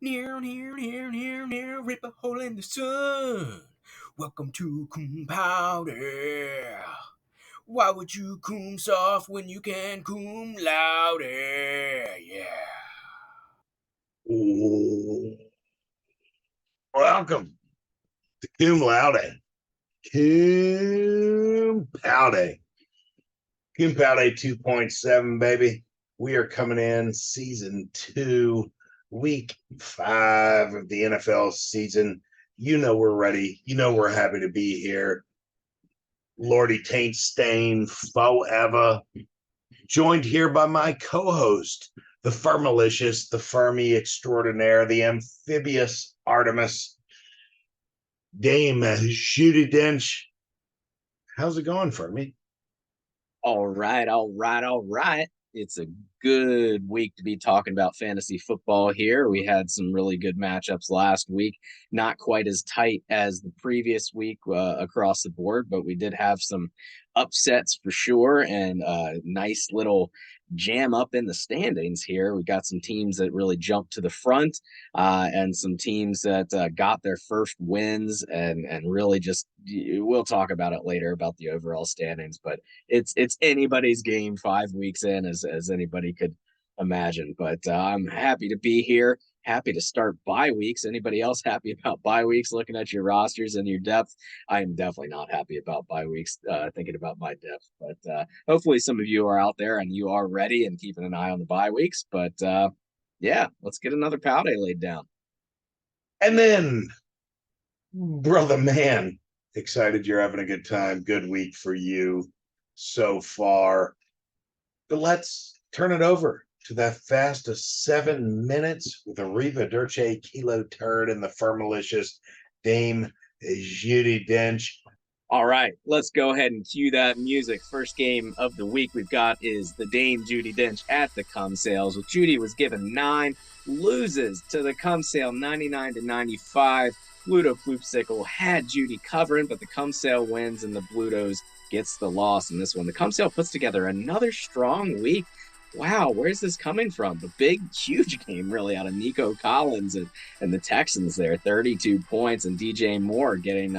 Near, rip a hole in the sun. Welcome to Cum Paude. Why would you cum soft when you can cum louder? Yeah. Ooh. Welcome to Cum Laude. Cum Paude. Cum Paude 2.7, baby. We are coming in season 2, week 5 of the NFL season. You know we're ready. You know we're happy to be here. Lordy Taint Stain forever. Joined here by my co-host, the Fermalicious, the Fermi extraordinaire, the amphibious Artemis, Dame Judy Dench. How's it going for me? All right. It's a good week to be talking about fantasy football here. We had some really good matchups last week, not quite as tight as the previous week across the board, but we did have some upsets for sure and a nice little jam up in the standings here. We got some teams that really jumped to the front and some teams that got their first wins and really just we'll talk about it later about the overall standings, but it's anybody's game 5 weeks in, as anybody could imagine. But I'm happy to be here. Happy to start bye weeks. Anybody else happy about bye weeks? Looking at your rosters and your depth, I am definitely not happy about bye weeks. Thinking about my depth, but hopefully some of you are out there and you are ready and keeping an eye on the bye weeks. But yeah, let's get another Powday laid down. And then, brother man, excited you're having a good time. Good week for you so far. But let's turn it over to that fast of 7 minutes with Arriva Dirce Kilo Turd and the Fermalicious Dame Judy Dench. All right, let's go ahead and cue that music. First game of the week we've got is the Dame Judy Dench at the Cum Sales. Well, Judy was given 9, loses to the Cum Sale 99-95. Bluto Ploopsicle had Judy covering, but the Cum Sale wins and the Blutos gets the loss in this one. The Cum Sale puts together another strong week. Wow, where's this coming from? The big, huge game, really, out of Nico Collins and the Texans there. 32 points, and DJ Moore getting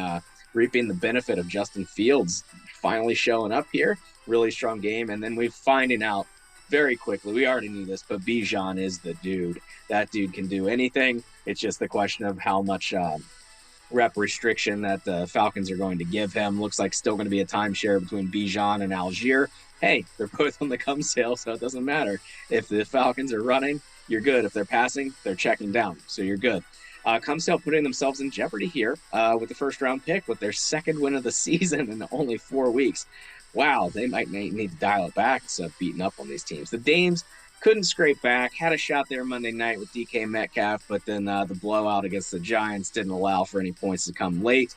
reaping the benefit of Justin Fields finally showing up here. Really strong game. And then we're finding out very quickly, we already knew this, but Bijan is the dude. That dude can do anything. It's just the question of how much rep restriction that the Falcons are going to give him. Looks like still going to be a timeshare between Bijan and Algier. Hey, they're both on the Cum Sale, so it doesn't matter. If the Falcons are running, you're good. If they're passing, they're checking down, so you're good. Cum Sale putting themselves in jeopardy here with the first round pick with their second win of the season in only 4 weeks. Wow, they might need to dial it back instead of beating up on these teams. The Dames couldn't scrape back, had a shot there Monday night with DK Metcalf, but then the blowout against the Giants didn't allow for any points to come late.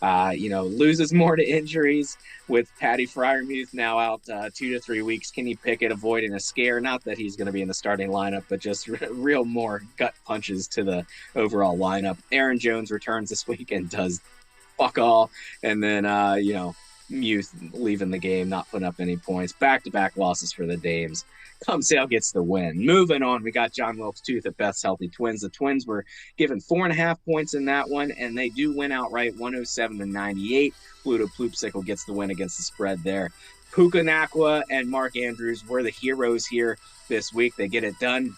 Loses more to injuries with Patty Fryermuth now out 2 to 3 weeks. Kenny Pickett avoiding a scare. Not that he's going to be in the starting lineup, but just real more gut punches to the overall lineup. Aaron Jones returns this week and does fuck all. And then, Muth leaving the game, not putting up any points. Back-to-back losses for the Dames. Cum Sale gets the win. Moving on, we got John Wilkes Tooth at Beth's Healthy Twins. The Twins were given 4.5 points in that one, and they do win outright 107-98. Bluto Ploopsicle gets the win against the spread there. Puka Nakua and Mark Andrews were the heroes here this week. They get it done.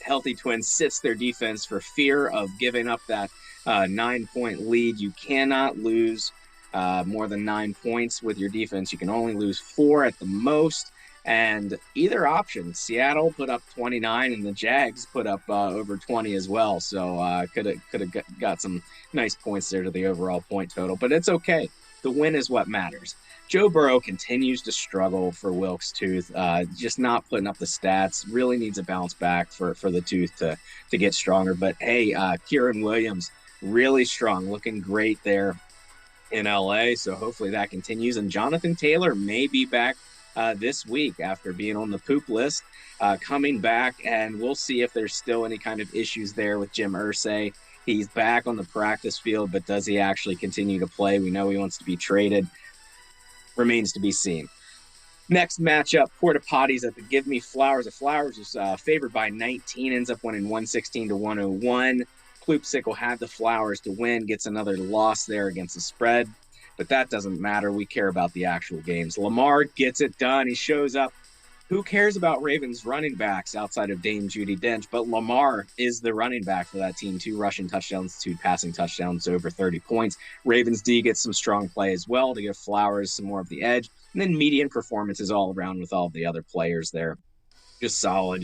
Healthy Twins sits their defense for fear of giving up that 9-point lead. You cannot lose more than 9 points with your defense. You can only lose 4 at the most. And either option, Seattle put up 29 and the Jags put up over 20 as well. So could have got some nice points there to the overall point total. But it's okay. The win is what matters. Joe Burrow continues to struggle for Wilkes Tooth, just not putting up the stats. Really needs a bounce back for the Tooth to get stronger. But hey, Kieran Williams, really strong, looking great there in LA. So hopefully that continues. And Jonathan Taylor may be back this week after being on the poop list, coming back, and we'll see if there's still any kind of issues there with Jim Irsay. He's back on the practice field, but does he actually continue to play? We know he wants to be traded. Remains to be seen. Next matchup, Porta Potties at the Give Me Flowers. The Flowers was favored by 19, ends up winning 116-101. Ploopsicle had the Flowers to win, gets another loss there against the spread, but that doesn't matter. We care about the actual games. Lamar gets it done. He shows up. Who cares about Ravens running backs outside of Dame Judi Dench? But Lamar is the running back for that team. 2 rushing touchdowns, 2 passing touchdowns, over 30 points. Ravens D gets some strong play as well to give Flowers some more of the edge. And then median performances all around with all the other players there. Just solid,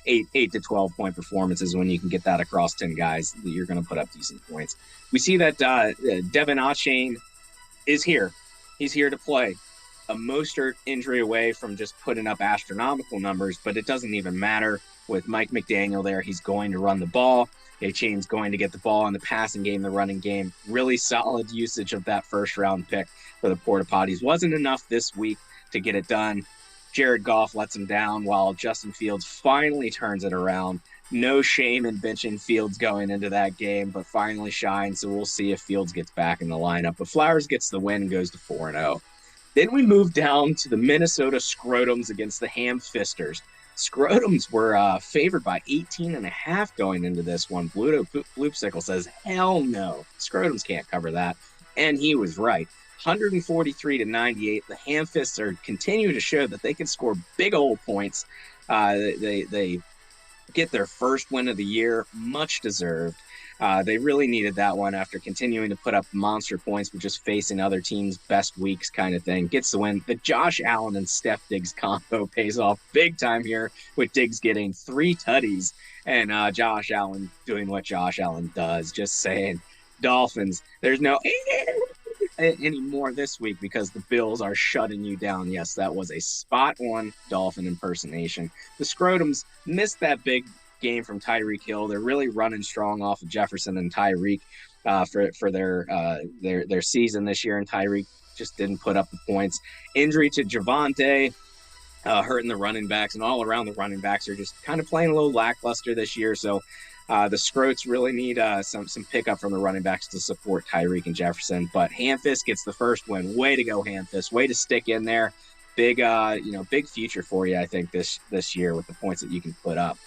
8 to 12 point performances. When you can get that across 10 guys, you're going to put up decent points. We see that Devin Achane is here. He's here to play. A Mostert injury away from just putting up astronomical numbers, but it doesn't even matter. With Mike McDaniel there, he's going to run the ball. Achane's going to get the ball in the passing game, the running game. Really solid usage of that first-round pick for the Porta Potties. Wasn't enough this week to get it done. Jared Goff lets him down while Justin Fields finally turns it around. No shame in benching Fields going into that game, but finally shines, so we'll see if Fields gets back in the lineup. But Flowers gets the win, goes to 4-0. Then we move down to the Minnesota Scrotums against the Ham Fisters. Scrotums were favored by 18.5 going into this one. Bloopsicle says, hell no. Scrotums can't cover that. And he was right. 143-98. The Ham Fists are continue to show that they can score big old points. They get their first win of the year, much deserved. They really needed that one after continuing to put up monster points, but just facing other teams' best weeks kind of thing. Gets the win. The Josh Allen and Steph Diggs combo pays off big time here, with Diggs getting 3 tutties and Josh Allen doing what Josh Allen does, just saying, Dolphins, there's no anymore this week because the Bills are shutting you down. Yes, that was a spot-on Dolphin impersonation. The Scrotums missed that big game from Tyreek Hill. They're really running strong off of Jefferson and Tyreek for their season this year, and Tyreek just didn't put up the points. Injury to Javonte, hurting the running backs, and all around the running backs are just kind of playing a little lackluster this year. So the Scroats really need some pickup from the running backs to support Tyreek and Jefferson. But Hamfist gets the first win. Way to go, Hamfist. Way to stick in there. Big big future for you, I think, this year with the points that you can put up.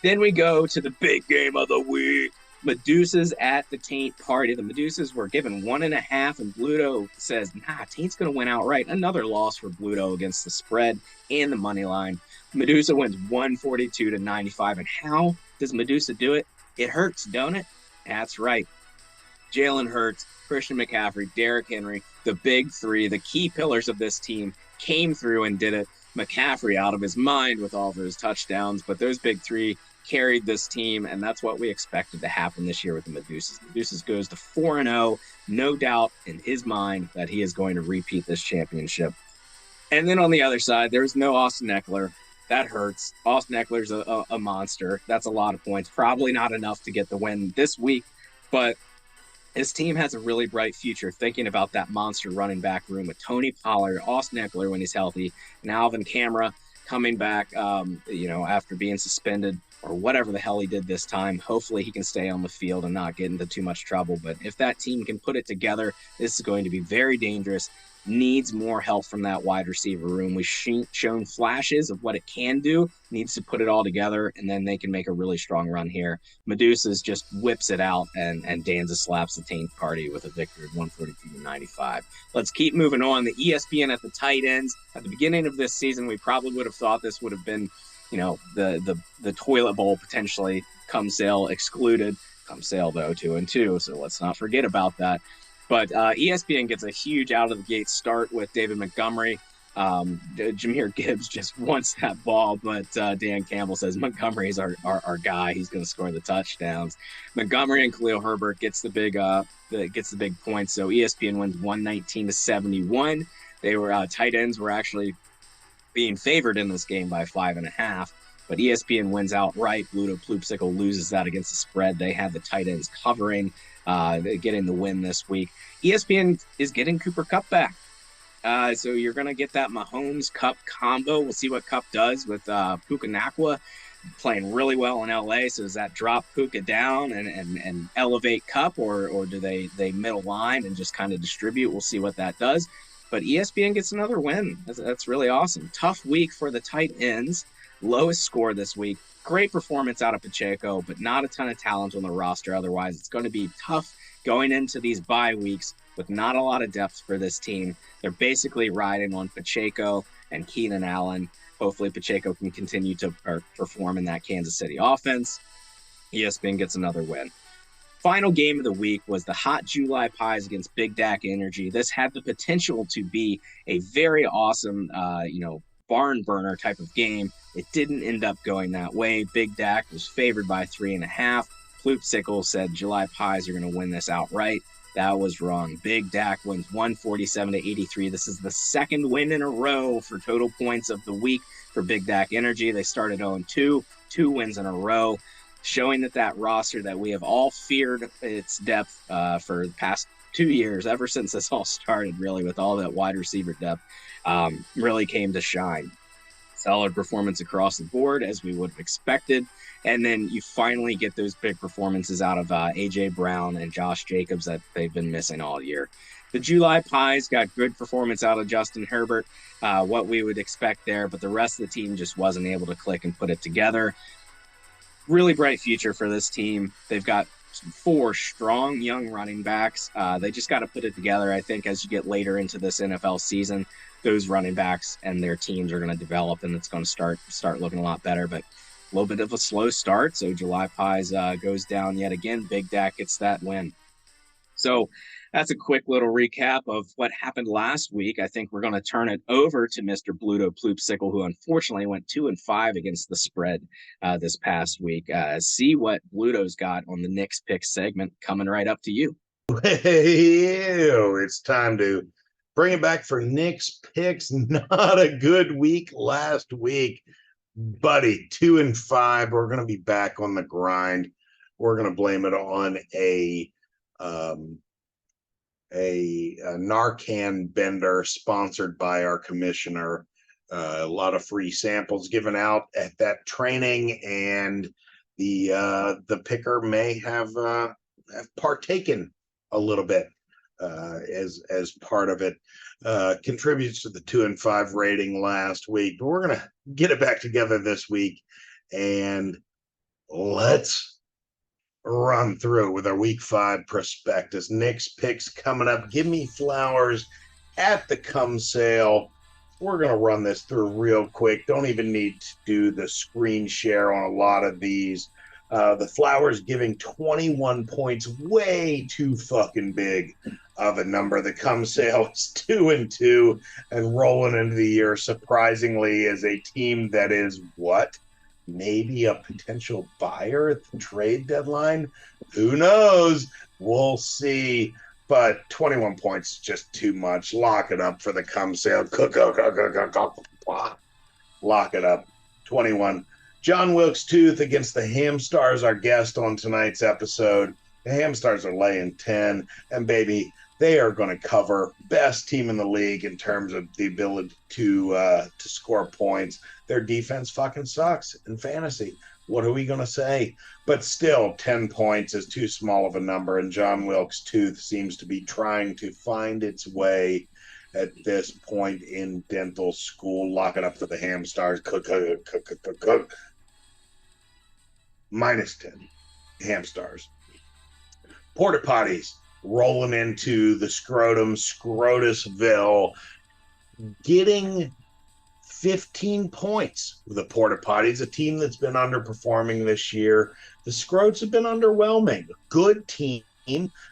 Then we go to the big game of the week. Medusas at the Taint Party. The Medusas were given 1.5, and Bluto says, Taint's going to win outright. Another loss for Bluto against the spread and the money line. Medusa wins 142-95. And how does Medusa do it? It hurts, don't it? That's right. Jalen Hurts, Christian McCaffrey, Derrick Henry, the big 3, the key pillars of this team, came through and did it. McCaffrey out of his mind with all of his touchdowns, but those big 3 carried this team, and that's what we expected to happen this year with the Medusas. Medusas goes to 4-0, no doubt in his mind that he is going to repeat this championship. And then on the other side, there's no Austin Eckler. That hurts. Austin Eckler's a monster. That's a lot of points. Probably not enough to get the win this week, but his team has a really bright future thinking about that monster running back room with Tony Pollard, Austin Eckler when he's healthy, and Alvin Kamara coming back, after being suspended or whatever the hell he did this time. Hopefully he can stay on the field and not get into too much trouble. But if that team can put it together, this is going to be very dangerous. Needs more help from that wide receiver room. We've shown flashes of what it can do. Needs to put it all together, and then they can make a really strong run here. Medusas just whips it out, and Danza slaps the Taint Party with a victory of 142-95. Let's keep moving on. The ESPN at the tight ends. At the beginning of this season, we probably would have thought this would have been, the toilet bowl potentially. Cum Sale excluded. Cum Sale, though, 2-2, so let's not forget about that. But ESPN gets a huge out-of-the-gate start with David Montgomery. Jahmyr Gibbs just wants that ball, but Dan Campbell says Montgomery's our guy. He's going to score the touchdowns. Montgomery and Khalil Herbert gets the big points. So ESPN wins 119-71. They were tight ends were actually being favored in this game by 5.5. But ESPN wins outright. Bluto Ploopsicle loses that against the spread. They had the tight ends covering, getting the win this week. ESPN is getting Cooper Kupp back. So you're going to get that Mahomes-Kupp combo. We'll see what Kupp does with Puka Nacua playing really well in LA. So does that drop Puka down and elevate Kupp, or do they middle line and just kind of distribute? We'll see what that does. but ESPN gets another win. That's really awesome. Tough week for the tight ends. Lowest score this week. Great performance out of Pacheco, but not a ton of talent on the roster. Otherwise, it's going to be tough going into these bye weeks with not a lot of depth for this team. They're basically riding on Pacheco and Keenan Allen. Hopefully Pacheco can continue to perform in that Kansas City offense. ESPN gets another win. Final game of the week was the Hot July Pies against Big Dak Energy. This had the potential to be a very awesome, barn burner type of game. It didn't end up going that way. Big Dak was favored by 3.5. Floopsicle said July Pies are going to win this outright. That was wrong. Big Dak wins 147-83. This is the second win in a row for total points of the week for Big Dak Energy. They started 0-2, 2 wins in a row, showing that roster that we have all feared its depth for the past 2 years, ever since this all started, really, with all that wide receiver depth, really came to shine. Solid performance across the board, as we would have expected. And then you finally get those big performances out of A.J. Brown and Josh Jacobs that they've been missing all year. The July Pies got good performance out of Justin Herbert, what we would expect there, but the rest of the team just wasn't able to click and put it together. Really bright future for this team. They've got 4 strong young running backs. They just got to put it together. I think as you get later into this NFL season, those running backs and their teams are going to develop, and it's going to start looking a lot better. But a little bit of a slow start, so July Pies goes down yet again. Big Dak gets that win. So that's a quick little recap of what happened last week. I think we're going to turn it over to Mr. Bluto Ploopsicle, who unfortunately went 2-5 against the spread this past week. See what Bluto's got on the Knicks Picks segment. Coming right up to you. It's time to bring it back for Knicks Picks. Not a good week last week, buddy. 2-5. We're going to be back on the grind. We're going to blame it on a Narcan bender sponsored by our commissioner. A lot of free samples given out at that training, and the picker may have partaken a little bit as part of it. Contributes to the 2-5 rating last week, but we're gonna get it back together this week, and let's run through with our week 5 prospectus. Knicks Picks coming up. Give me flowers at the Cum Sale. We're going to run this through real quick. Don't even need to do the screen share on a lot of these. The Flowers giving 21 points, way too fucking big of a number. The Cum Sale is 2-2 and rolling into the year, surprisingly, as a team that is what? Maybe a potential buyer at the trade deadline. Who knows? We'll see. But 21 points is just too much. Lock it up for the Cum Sale. Lock it up. 21. John Wilkes Tooth against the Hamstars, our guest on tonight's episode. The Hamstars are laying 10. And baby, they are going to cover. Best team in the league in terms of the ability to score points. Their defense fucking sucks in fantasy. What are we going to say? But still, 10 points is too small of a number, and John Wilkes Tooth seems to be trying to find its way at this point in dental school. Lock it up for the Hamstars. -10. Hamstars. Porta potties rolling into the Scrotusville, getting 15 points with the Porta Potties, a team that's been underperforming this year. The Scroats have been underwhelming. Good team,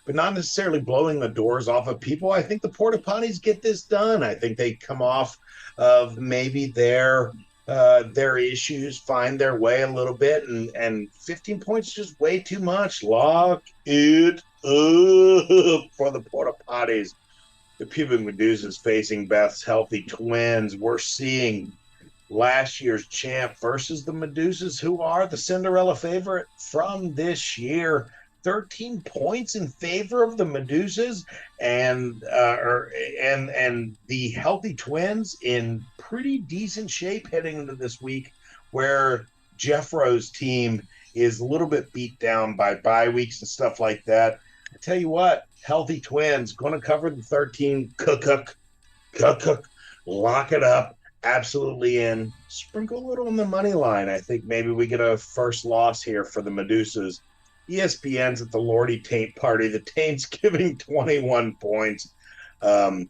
but not necessarily blowing the doors off of people. I think the Porta Potties get this done. I think they come off of maybe their issues, find their way a little bit, and 15 points is just way too much. Lock it up for the Porta Potties. The Pubic Medusas facing Beth's Healthy Twins. We're seeing last year's champ versus the Medusas, who are the Cinderella favorite from this year. 13 points in favor of the Medusas, and the Healthy Twins in pretty decent shape heading into this week, where Jeffro's team is a little bit beat down by bye weeks and stuff like that. I tell you what, Healthy Twins going to cover the 13 Cook, lock it up. Absolutely in. Sprinkle a little on the money line. I think maybe we get a first loss here for the Medusas. ESPN's at the Lordy Taint Party. The Taint's giving 21 points. The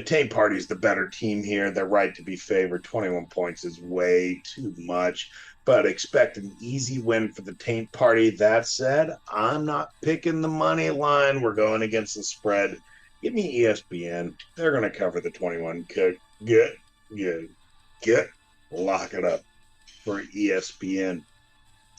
Taint Party's the better team here. They're right to be favored. 21 points is way too much, but expect an easy win for the Taint Party. That said, I'm not picking the money line. We're going against the spread. Give me ESPN. They're going to cover the 21. Get, lock it up for ESPN.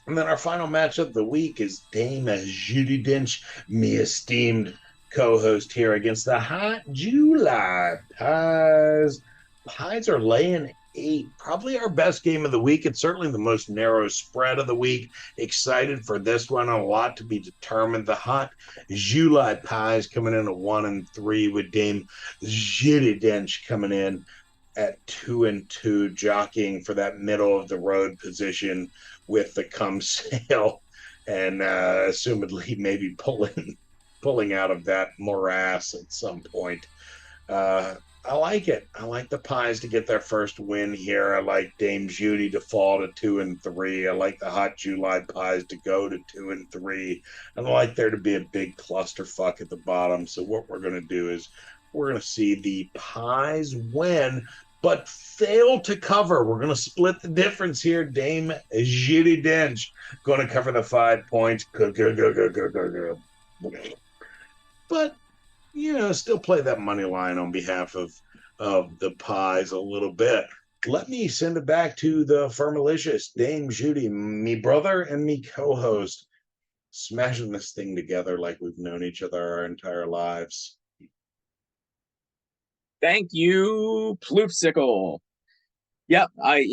And then our final matchup of the week is Dame Judi Dench, me esteemed co-host here, against the Hot July Pies. Pies are laying 8. Probably our best game of the week. It's certainly the most narrow spread of the week. Excited for this one. A lot to be determined. The Hot July Pies coming in at 1-3, with Dame Judi Dench coming in at 2-2, jockeying for that middle of the road position with the Cum Sale, and assumedly maybe pulling out of that morass at some point. I like it. I like the Pies to get their first win here. I like Dame Judy to fall to 2-3. I like the Hot July Pies to go to 2-3. I like there to be a big clusterfuck at the bottom. So what we're going to do is we're going to see the Pies win, but fail to cover. We're going to split the difference here. Dame Judi Dench going to cover the 5 points. But, still play that money line on behalf of the Pies a little bit. Let me send it back to the Fermalicious, Dame Judy, me brother and me co-host, smashing this thing together like we've known each other our entire lives. Thank you, Ploopsicle. Yep, I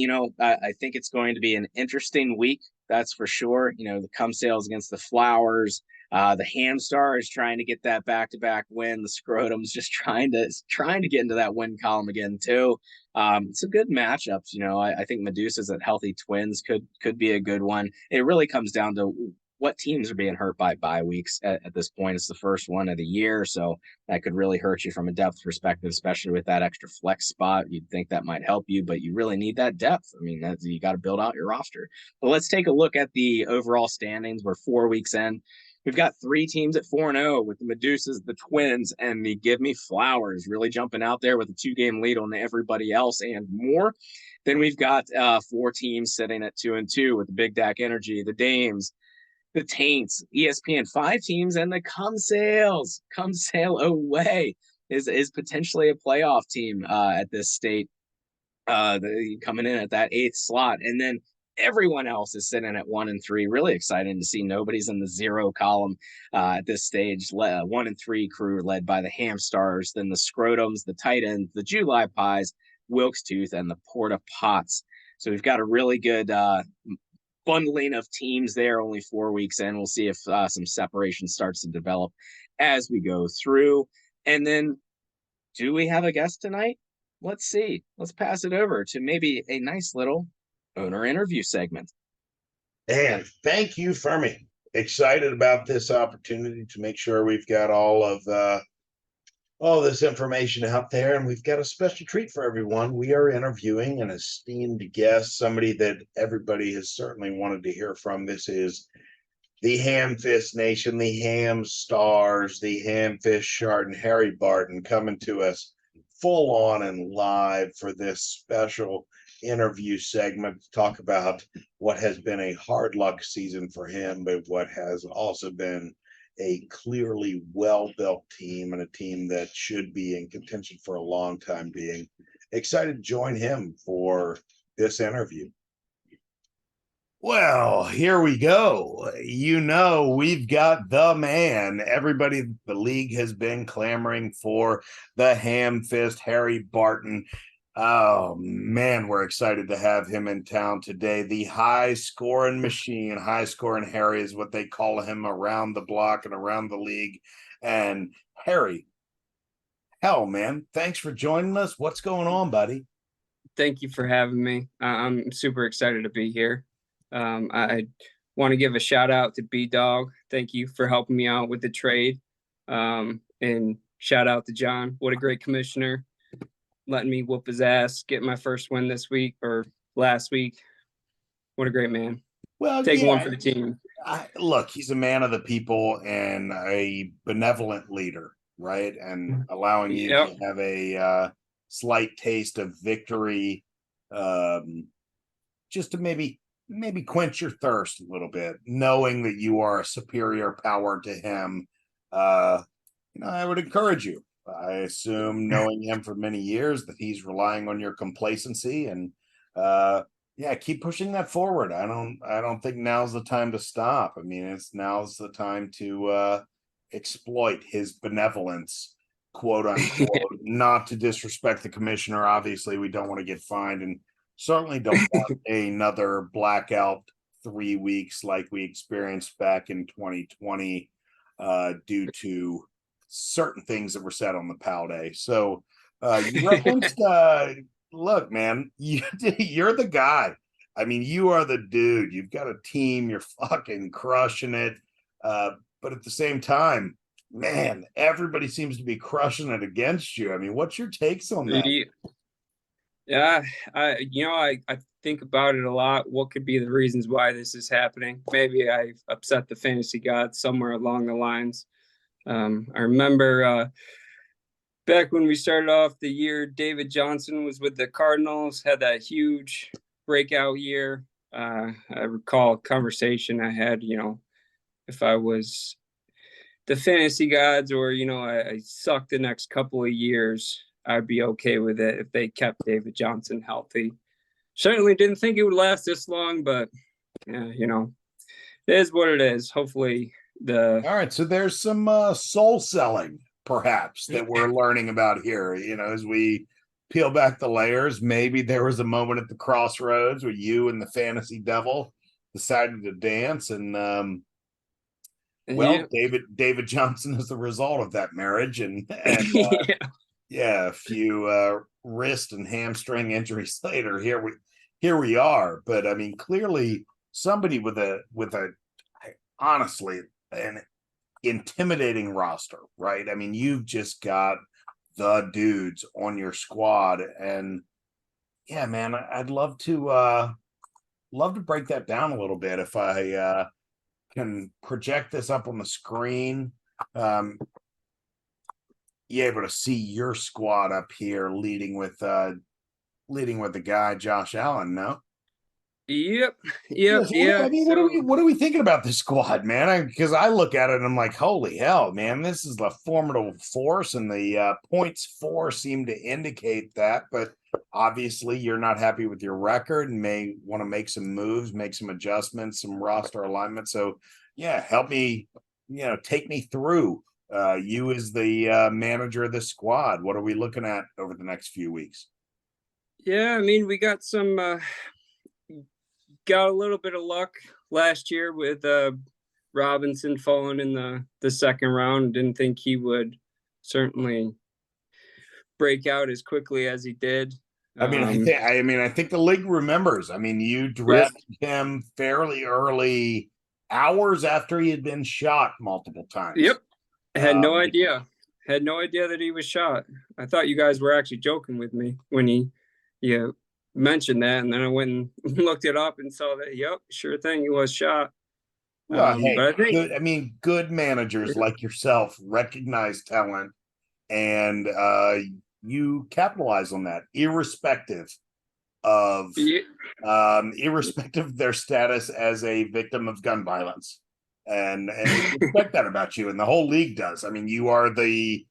think it's going to be an interesting week. That's for sure. The Cum Sales against the Flowers. The Hamstar is trying to get that back-to-back win. The Scrotum's just trying to get into that win column again too. It's a good matchups. I think Medusa's at Healthy Twins could be a good one. It really comes down to what teams are being hurt by bye weeks at this point. It's the first one of the year, so that could really hurt you from a depth perspective, especially with that extra flex spot. You'd think that might help you, but you really need that depth. I mean, you got to build out your roster. But let's take a look at the overall standings. We're 4 weeks in. We've got 3 teams at 4-0 with the Medusas, the Twins, and the Give Me Flowers really jumping out there with a 2-game lead on everybody else and more. Then we've got 4 teams sitting at 2-2 with the Big Dak Energy, the Dames, the Taints, ESPN, 5 teams, and the Cum Sales. Cum Sale away is potentially a playoff team at this state, coming in at that 8th slot. And then everyone else is sitting at 1-3. Really exciting to see nobody's in the 0 column at this stage. 1-3 crew led by the Hamstars, then the Scrotums, the Titans, the July Pies, Wilkes Tooth, and the Porta Pots. So we've got a really good bundling of teams there, only 4 weeks in. We'll see if some separation starts to develop as we go through. And then, do we have a guest tonight? Let's see. Let's pass it over to maybe a nice little owner interview segment. And thank you, Fermi. Excited about this opportunity to make sure we've got all this information out there, and we've got a special treat for everyone. We are interviewing an esteemed guest, somebody that everybody has certainly wanted to hear from. This is the Hamfist Nation, the Ham Stars, the Hamfish Shard, and Harry Barton coming to us full on and live for this special interview segment to talk about what has been a hard luck season for him, but what has also been a clearly well-built team, and a team that should be in contention for a long time being. Excited to join him for this interview. Well, here we go. We've got the man. Everybody, the league has been clamoring for, the Ham Fist, Harry Barton. Oh, man, we're excited to have him in town today. The high-scoring machine, high-scoring Harry is what they call him around the block and around the league. And Harry, hell, man, thanks for joining us. What's going on, buddy? Thank you for having me. I'm super excited to be here. I want to give a shout out to B-Dog. Thank you for helping me out with the trade. And shout out to John. What a great commissioner. letting me whoop his ass, get my first win this week or last week. What a great man. Well, Take one yeah. for the team. Look, he's a man of the people and a benevolent leader, right? And allowing you Yep. to have a slight taste of victory, just to maybe quench your thirst a little bit, knowing that you are a superior power to him. I would encourage you. I assume, knowing him for many years, that he's relying on your complacency and yeah, keep pushing that forward. I don't think now's the time to stop. I mean, now's the time to exploit his benevolence, quote unquote. Not to disrespect the commissioner. Obviously, we don't want to get fined, and certainly don't want another blackout 3 weeks like we experienced back in 2020 due to certain things that were said on the Paude. So you referenced look, man, you're the guy. I mean, you are the dude. You've got a team. You're fucking crushing it. But at the same time, man, everybody seems to be crushing it against you. I mean, what's your takes on that? Yeah, I think about it a lot. What could be the reasons why this is happening? Maybe I've upset the fantasy gods somewhere along the lines. I remember back when we started off the year, David Johnson was with the Cardinals, had that huge breakout year. I recall a conversation I had, if I was the fantasy gods or, I sucked the next couple of years, I'd be okay with it if they kept David Johnson healthy. Certainly didn't think it would last this long, but, it is what it is. Hopefully all right, so there's some soul selling perhaps that we're learning about here, as we peel back the layers. Maybe there was a moment at the crossroads where you and the fantasy devil decided to dance, and well, David Johnson is the result of that marriage, and a few wrist and hamstring injuries later, here we are. But I mean, clearly somebody with a honestly an intimidating roster, right? I mean, you've just got the dudes on your squad, and yeah, man, I'd love to break that down a little bit if I can project this up on the screen. You able to see your squad up here leading with the guy Josh Allen? No. Yep. I mean, what are we thinking about this squad, man? Because I look at it and I'm like, holy hell, man, this is a formidable force, and the points for seem to indicate that. But obviously, you're not happy with your record and may want to make some moves, make some adjustments, some roster alignment. So, yeah, help me, take me through. You as the manager of the squad, what are we looking at over the next few weeks? Yeah, I mean, we got got a little bit of luck last year with Robinson falling in the second round. Didn't think he would certainly break out as quickly as he did. I think the league remembers. I mean, you drafted him fairly early, hours after he had been shot multiple times. Yep. I had no idea. Had no idea that he was shot. I thought you guys were actually joking with me when you mentioned that, and then I went and looked it up and saw that, yep, sure thing, he was shot. Well, hey, but I think good managers like yourself recognize talent, and you capitalize on that, irrespective of their status as a victim of gun violence. And expect that about you, and the whole league does. I mean, you are the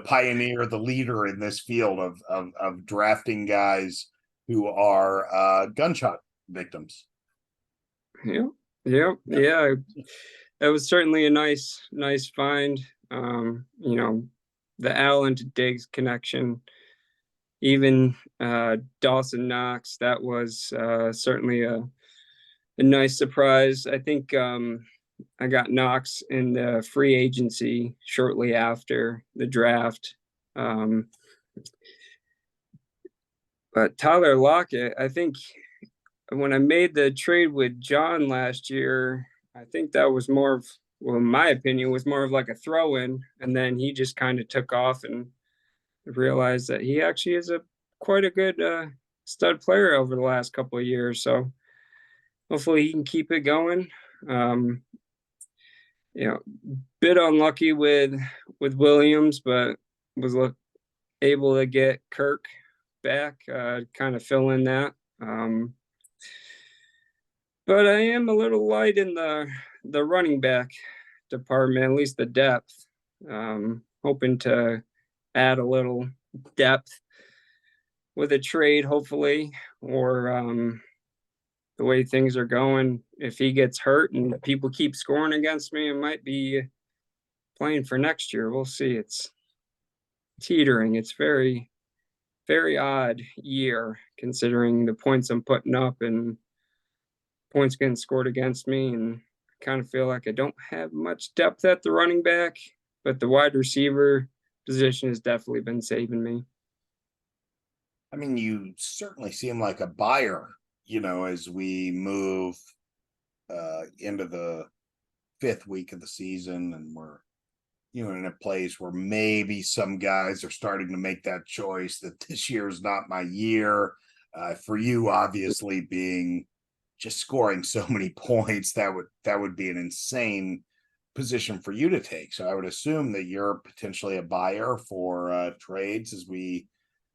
pioneer, the leader in this field of drafting guys who are gunshot victims. Yeah. That was certainly a nice find. The Allen to Diggs connection, even Dawson Knox, that was certainly a nice surprise. I think I got Knox in the free agency shortly after the draft. But Tyler Lockett, I think when I made the trade with John last year, I think that was more of, well, in my opinion, was more of like a throw-in. And then he just kind of took off and realized that he actually is quite a good stud player over the last couple of years. So hopefully he can keep it going. Bit unlucky with Williams, but was able to get Kirk back, kind of fill in that. But I am a little light in the running back department, at least the depth. Hoping to add a little depth with a trade, hopefully, or the way things are going. If he gets hurt and people keep scoring against me, it might be playing for next year. We'll see. It's teetering. It's very, very odd year considering the points I'm putting up and points getting scored against me. And I kind of feel like I don't have much depth at the running back, but the wide receiver position has definitely been saving me. I mean, you certainly seem like a buyer, as we move into the 5th week of the season, and we're in a place where maybe some guys are starting to make that choice that this year is not my year. For you, obviously, being just scoring so many points, that would be an insane position for you to take. So I would assume that you're potentially a buyer for trades as we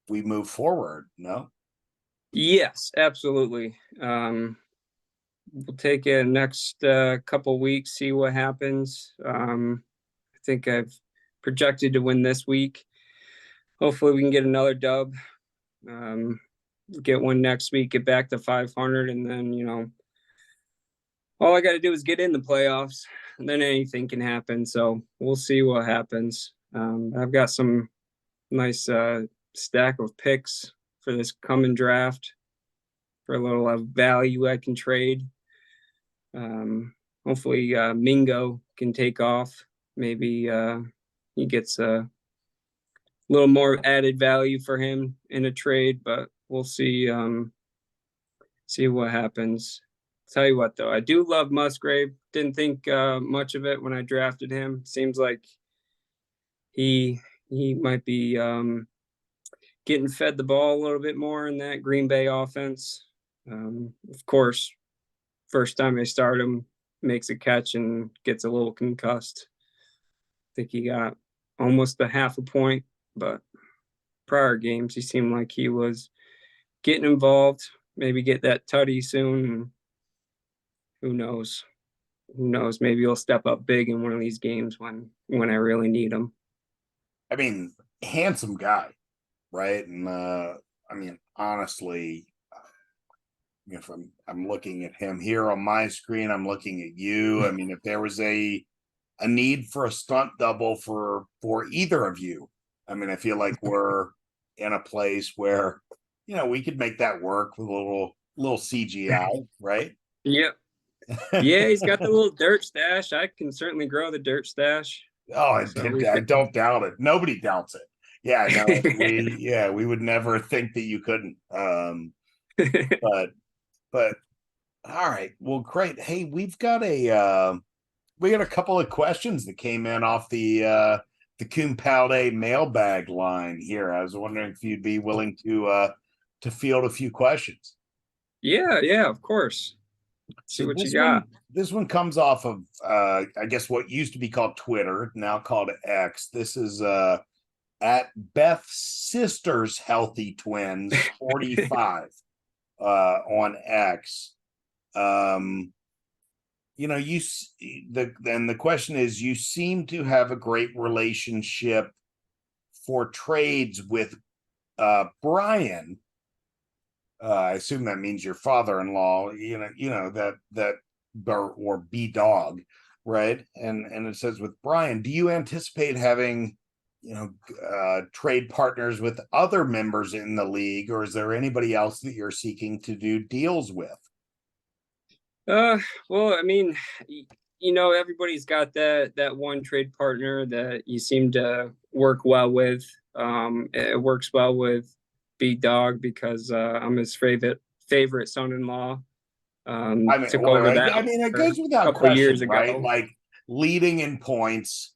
move forward. No? Yes, absolutely. We'll take it next couple weeks, see what happens. I think I've projected to win this week. Hopefully we can get another dub, get one next week, get back to 500, and then, all I got to do is get in the playoffs, and then anything can happen. So we'll see what happens. I've got some nice stack of picks for this coming draft for a little value I can trade. Hopefully Mingo can take off. Maybe he gets a little more added value for him in a trade, but we'll see what happens. Tell you what, though, I do love Musgrave. Didn't think much of it when I drafted him. Seems like he might be getting fed the ball a little bit more in that Green Bay offense. Of course, first time I start him, makes a catch and gets a little concussed. I think he got almost a half a point, but prior games he seemed like he was getting involved. Maybe get that tutty soon. And who knows? Maybe he'll step up big in one of these games when I really need him. I mean, handsome guy, right? And I mean, honestly, if I'm looking at him here on my screen, I'm looking at you. I mean, if there was a need for a stunt double for either of you, I mean, I feel like we're in a place where we could make that work with a little CGI, right? Yep. Yeah, he's got the little dirt stash. I can certainly grow the dirt stash. Oh, I don't doubt it. Nobody doubts it. Yeah, no, we would never think that you couldn't. But all right, well, great. Hey, we got a couple of questions that came in off the Cum Paude mailbag line here. I was wondering if you'd be willing to field a few questions. Yeah, of course. See what you got. This one comes off of I guess what used to be called Twitter, now called X. This is at Beth's Sisters Healthy Twins 45 on X. The question is, you seem to have a great relationship for trades with Brian. I assume that means your father-in-law, that or B dog, right? And it says with Brian, do you anticipate having trade partners with other members in the league, or is there anybody else that you're seeking to do deals with? Well, I mean, everybody's got that one trade partner that you seem to work well with. It works well with B Dog because I'm his favorite son-in-law. Took over that. I mean, it goes without question, right? Like leading in points,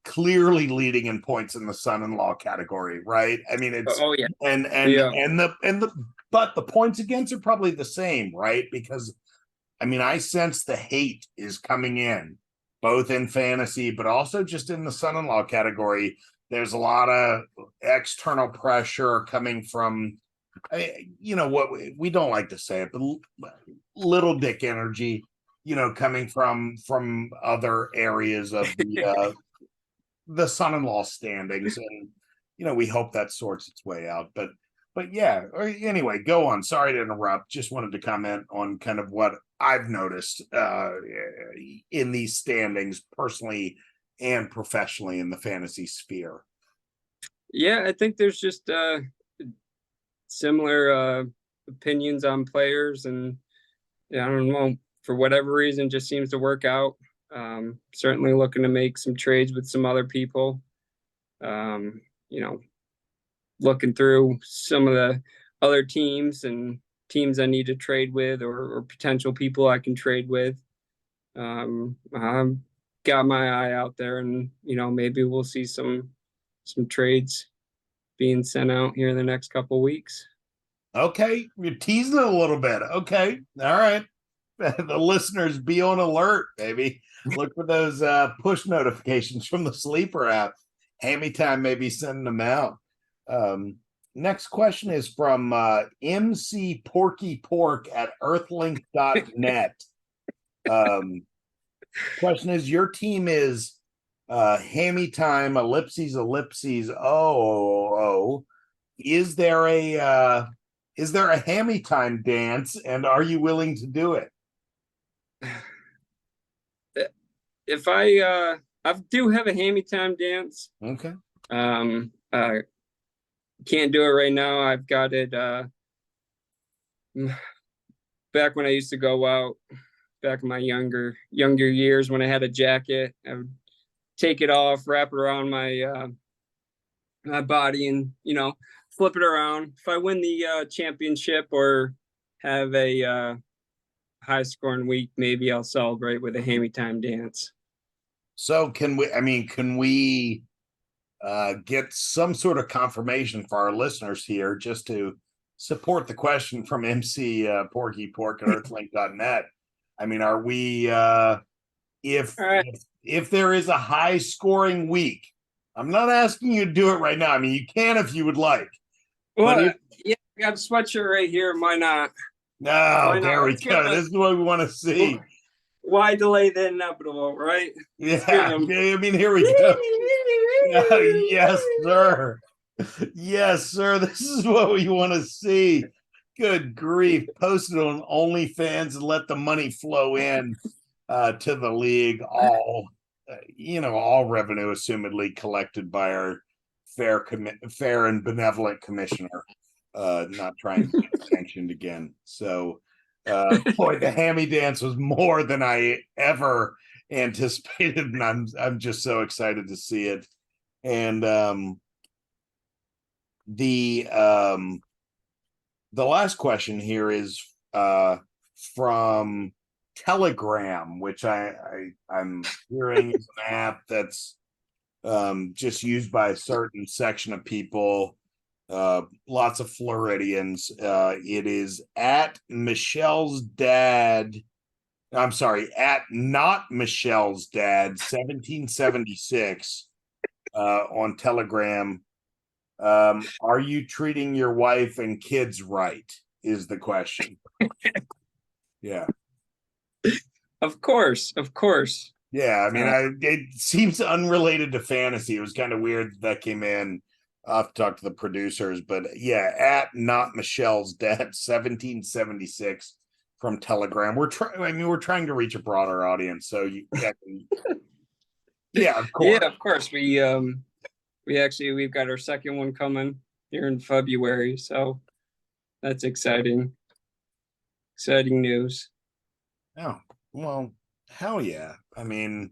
clearly leading in points in the son-in-law category, right? I mean, it's Oh yeah, and yeah. the but the points against are probably the same, right? Because I mean, I sense the hate is coming in, both in fantasy, but also just in the son-in-law category. There's a lot of external pressure coming from, what we don't like to say it, but little dick energy, coming from other areas of the son-in-law standings, and we hope that sorts its way out. But yeah, anyway, go on. Sorry to interrupt. Just wanted to comment on kind of what I've noticed in these standings personally and professionally in the fantasy sphere. Yeah, I think there's just similar opinions on players, and I don't know, for whatever reason, just seems to work out. Certainly looking to make some trades with some other people. Looking through some of the other teams and teams I need to trade with, or potential people I can trade with. I've got my eye out there, and maybe we'll see some trades being sent out here in the next couple weeks. Okay, you're teasing it a little bit. Okay, all right. The listeners, be on alert, baby. Look for those push notifications from the Sleeper app. Hammy Time may be sending them out. Next question is from MC Porky Pork at earthlink.net. Question is, your team is Hammy Time, ellipses, oh. Is there a Hammy Time dance, and are you willing to do it? If I do have a Hammy Time dance. Okay. Can't do it right now. I've got it back when I used to go out, back in my younger years, when I had a jacket. I would take it off, wrap it around my my body, and flip it around. If I win the championship or have a high scoring week, maybe I'll celebrate with a Hammy Time dance. So can we get some sort of confirmation for our listeners here, just to support the question from MC Porky Pork at earthlink.net? I mean, are we if there is a high scoring week? I'm not asking you to do it right now. I mean, you can if you would like. Well, yeah, I got a sweatshirt right here. Why not? No, there we go. This is what we want to see. Why delay the inevitable, right? Yeah, I mean, here we go. Yes, sir. Yes, sir. This is what we want to see. Good grief. Post it on OnlyFans and let the money flow in to the league. All revenue assumedly collected by our fair and benevolent commissioner. Not trying to get sanctioned again. So, boy, the Hammy dance was more than I ever anticipated, and I'm just so excited to see it. And the last question here is from Telegram, which I'm hearing is an app that's just used by a certain section of people. Lots of Floridians. It is at Michelle's dad. I'm sorry, at not Michelle's dad 1776 on Telegram. Are you treating your wife and kids right? Is the question. Yeah. Of course. Yeah, I mean, it seems unrelated to fantasy. It was kind of weird that came in. I'll have to talk to the producers, but yeah, at not Michelle's dad 1776 from Telegram. We're trying to reach a broader audience. So yeah, of course. Yeah, of course. We've got our second one coming here in February, so that's exciting. Exciting news. Oh, well, hell yeah. I mean,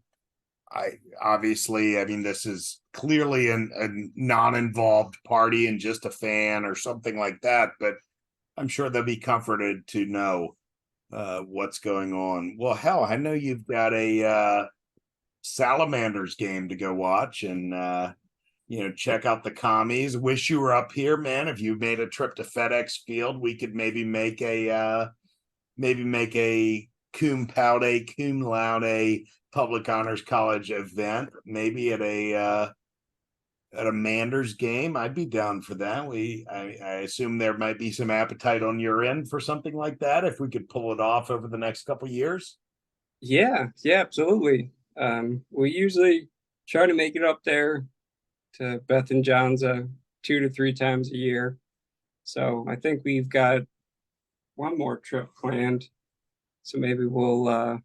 this is clearly a non-involved party and just a fan or something like that, but I'm sure they'll be comforted to know what's going on. Well, hell, I know you've got a Salamanders game to go watch and check out the commies. Wish you were up here, man. If you made a trip to FedEx Field, we could maybe make a Cum Paude, Cum Laude Public Honors College event, maybe at a Manders game. I'd be down for that. I assume there might be some appetite on your end for something like that if we could pull it off over the next couple of years. Yeah, absolutely. We usually try to make it up there to Beth and John's 2 to 3 times a year. So I think we've got one more trip planned. So maybe we'll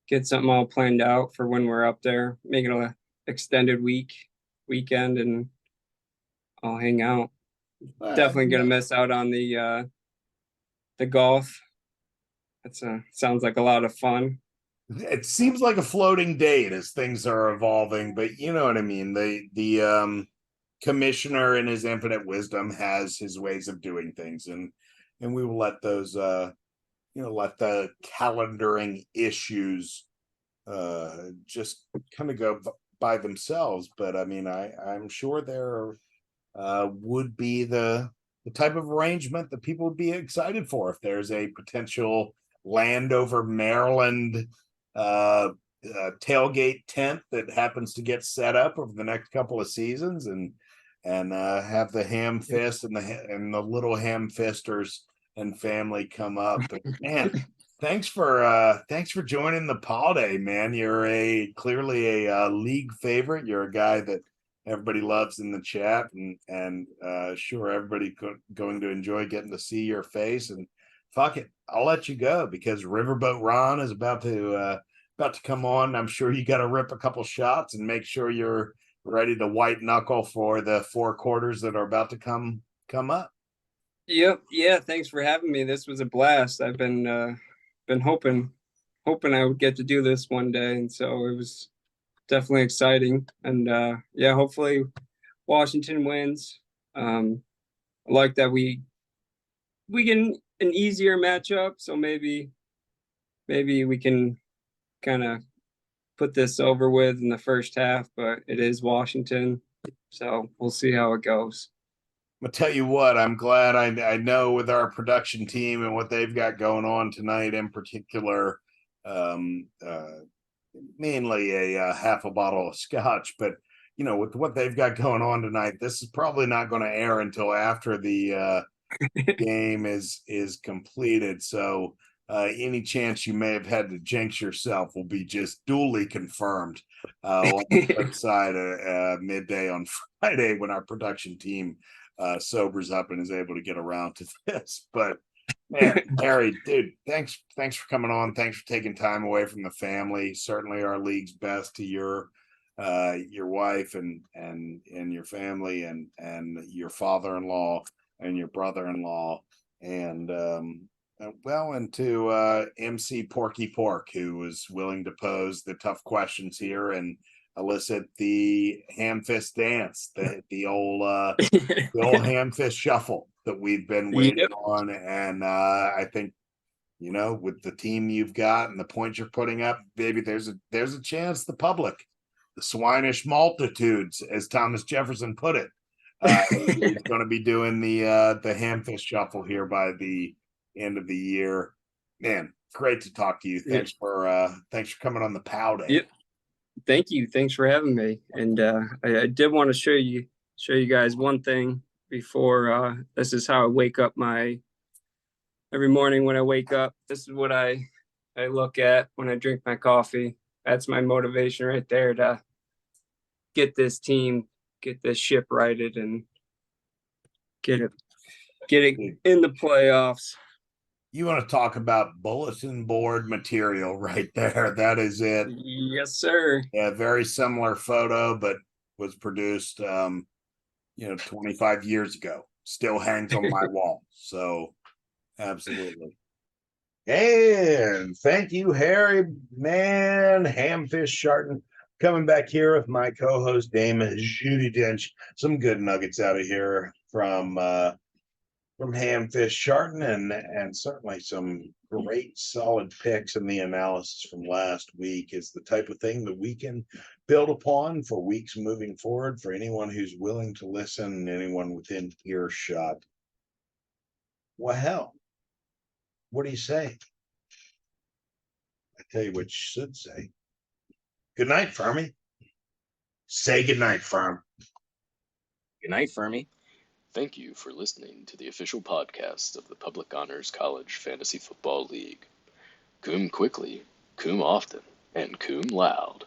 get something all planned out for when we're up there, make it an extended weekend, and I'll hang out. Definitely gonna miss out on the golf. That's sounds like a lot of fun. It seems like a floating date as things are evolving, but you know what I mean. The commissioner, in his infinite wisdom, has his ways of doing things, and we will let those let the calendaring issues just kind of go by themselves. But I mean, I'm sure there would be the type of arrangement that people would be excited for if there's a potential Landover, Maryland tailgate tent that happens to get set up over the next couple of seasons, and have the ham fist and the little ham fisters and family come up. But man, thanks for joining the Paude, man. You're clearly a league favorite. You're a guy that everybody loves in the chat, and sure, everybody going to enjoy getting to see your face. And fuck it, I'll let you go because Riverboat Ron is about to come on. I'm sure you got to rip a couple shots and make sure you're ready to white knuckle for the 4 quarters that are about to come up. Yep. Yeah. Thanks for having me. This was a blast. I've been hoping I would get to do this one day, and so it was definitely exciting. And hopefully Washington wins. I like that we get an easier matchup, so maybe we can kind of put this over with in the first half, but it is Washington, so we'll see how it goes. I'll tell you what, I'm glad I know with our production team and what they've got going on tonight in particular, mainly a half a bottle of scotch, but with what they've got going on tonight, this is probably not going to air until after the game is completed. So any chance you may have had to jinx yourself will be just duly confirmed on the flip side midday on Friday when our production team sobers up and is able to get around to this. But man, Harry, dude, thanks for coming on. Thanks for taking time away from the family. Certainly our league's best to your wife and your family and your father-in-law and your brother-in-law, and and to MC Porky Pork, who was willing to pose the tough questions here and elicit the ham fist dance, the old ham fist shuffle that we've been waiting on. And I think with the team you've got and the points you're putting up, baby, there's a chance the public, the swinish multitudes, as Thomas Jefferson put it, is going to be doing the ham fist shuffle here by the end of the year. Man, great to talk to you. Thanks for coming on the Paude. Yep. Thank you. Thanks for having me. And I did want to show you guys one thing before. This is how I wake up every morning when I wake up. This is what I look at when I drink my coffee. That's my motivation right there to get this ship righted and get it in the playoffs. You want to talk about bulletin board material right there. That is it. Yes, sir. Yeah, very similar photo, but was produced 25 years ago. Still hangs on my wall. So absolutely. And thank you, Harry, man. Hamfish Sharton coming back here with my co-host Dame Judy Dench. Some good nuggets out of here from Hamfish Sharton, and certainly some great solid picks and the analysis from last week is the type of thing that we can build upon for weeks moving forward for anyone who's willing to listen, anyone within earshot. Well, hell, what do you say? I tell you what you should say. Good night, Fermi. Say good night, Firm. Good night, Fermi. Thank you for listening to the official podcast of the Public Honors College Fantasy Football League. Cum quickly, cum often, and cum loud.